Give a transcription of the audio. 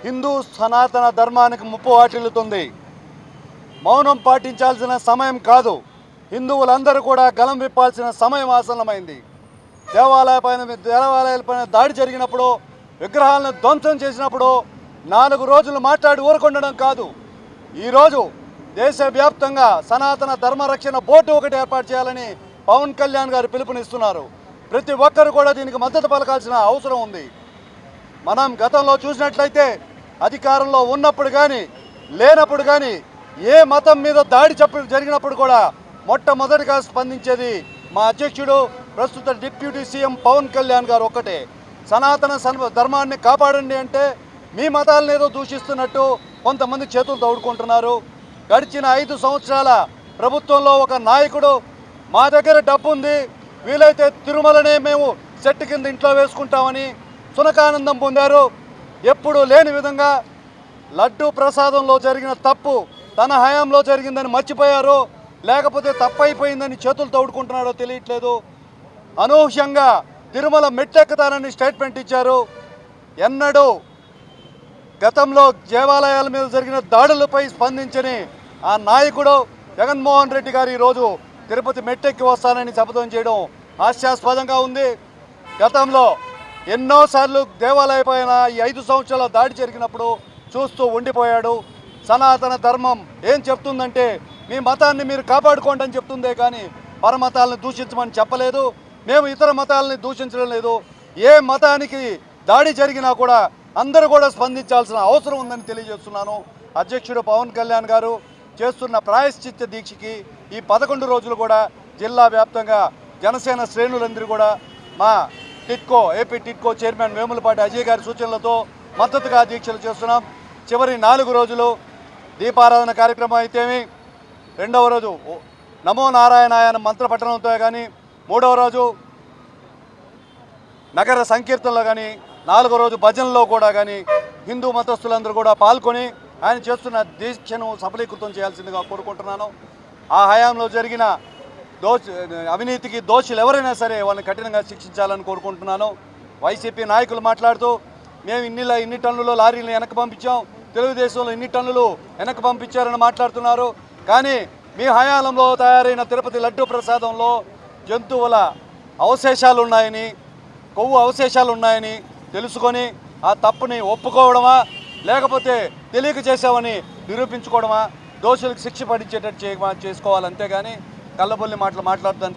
హిందూ సనాతన ధర్మానికి ముప్పు వాటిల్లుతుంది. మౌనం పాటించాల్సిన సమయం కాదు. హిందువులందరూ కూడా గలం విప్పాల్సిన సమయం ఆసన్నమైంది. దేవాలయాలపైన దాడి జరిగినప్పుడు, విగ్రహాలను ధ్వంసం చేసినప్పుడు 4 రోజులు మాట్లాడి ఊరుకుండడం కాదు. ఈరోజు దేశవ్యాప్తంగా సనాతన ధర్మరక్షణ బోర్డు ఒకటి ఏర్పాటు చేయాలని పవన్ కళ్యాణ్ గారు పిలుపునిస్తున్నారు. ప్రతి ఒక్కరు కూడా దీనికి మద్దతు పలకాల్సిన అవసరం ఉంది. మనం గతంలో చూసినట్లయితే అధికారంలో ఉన్నప్పుడు కానీ లేనప్పుడు కానీ ఏ మతం మీద దాడి జరిగినప్పుడు కూడా మొట్టమొదటిగా స్పందించేది మా అధ్యక్షుడు ప్రస్తుత డిప్యూటీ సీఎం పవన్ కళ్యాణ్ గారు ఒక్కటే. సనాతన ధర్మాన్ని కాపాడండి అంటే మీ మతాలను ఏదో దూషిస్తున్నట్టు కొంతమంది చేతులు తోడుకుంటున్నారు. గడిచిన 5 సంవత్సరాల ప్రభుత్వంలో ఒక నాయకుడు మా దగ్గర డబ్బు ఉంది, వీలైతే తిరుమలనే మేము చెట్టు కింద ఇంట్లో వేసుకుంటామని సునకానందం పొందారు. ఎప్పుడు లేని విధంగా లడ్డూ ప్రసాదంలో జరిగిన తప్పు తన హయాంలో జరిగిందని మర్చిపోయారు, లేకపోతే తప్పైపోయిందని చేతులు తోడుకుంటున్నారో తెలియట్లేదు. అనూహ్యంగా తిరుమల మెట్లెక్కుతానని స్టేట్మెంట్ ఇచ్చారు. ఎన్నడూ గతంలో దేవాలయాల మీద జరిగిన దాడులపై స్పందించని ఆ నాయకుడు జగన్మోహన్ రెడ్డి గారు ఈరోజు తిరుపతి మెట్టెక్కి వస్తానని శపథం చేయడం హాస్యాస్పదంగా ఉంది. గతంలో ఎన్నోసార్లు దేవాలయపైన ఈ 5 సంవత్సరాల దాడి జరిగినప్పుడు చూస్తూ ఉండిపోయాడు. సనాతన ధర్మం ఏం చెప్తుందంటే మీ మతాన్ని మీరు కాపాడుకోండి అని చెప్తుందే కానీ పరమతాలను దూషించమని చెప్పలేదు. మేము ఇతర మతాలని దూషించడం లేదు. ఏ మతానికి దాడి జరిగినా కూడా అందరూ కూడా స్పందించాల్సిన అవసరం ఉందని తెలియజేస్తున్నాను. అధ్యక్షుడు పవన్ కళ్యాణ్ గారు చేస్తున్న ప్రాయశ్చిత్త దీక్షకి ఈ 11 రోజులు కూడా జిల్లా వ్యాప్తంగా జనసేన శ్రేణులందరూ కూడా మా ఏపీ టిట్కో చైర్మన్ వేములపాటి అజయ్ గారి సూచనలతో మద్దతుగా దీక్షలు చేస్తున్నాం. చివరి 4 రోజులు దీపారాధన కార్యక్రమం అయితేమి, 2వ రోజు నమో నారాయణాయన మంత్ర పఠనంతో కానీ, 3వ రోజు నగర సంకీర్తనలో కానీ, 4వ రోజు భజనలో కూడా కానీ హిందూ మతస్థులందరూ కూడా పాల్గొని ఆయన చేస్తున్న దీక్షను సఫలీకృతం చేయాల్సిందిగా కోరుకుంటున్నాను. ఆ హయాంలో జరిగిన అవినీతికి దోషులు ఎవరైనా సరే వాళ్ళని కఠినంగా శిక్షించాలని కోరుకుంటున్నాను. వైసీపీ నాయకులు మాట్లాడుతూ మేము ఇన్ని టన్నులు లారీలను వెనక్కి పంపించాం, తెలుగుదేశంలో ఇన్ని టన్నులు వెనక్కి పంపించారని మాట్లాడుతున్నారు. కానీ మీ హయాంలో తయారైన తిరుపతి లడ్డూ ప్రసాదంలో జంతువుల అవశేషాలు ఉన్నాయని, కొవ్వు అవశేషాలు ఉన్నాయని తెలుసుకొని ఆ తప్పుని ఒప్పుకోవడమా, లేకపోతే తెలియక చేసామని నిరూపించుకోవడమా, దోషులకు శిక్ష పడించేటట్టు చేసుకోవాలి. అంతేగాని కళ్ళబొల్లి మాటలు మాట్లాడుతాను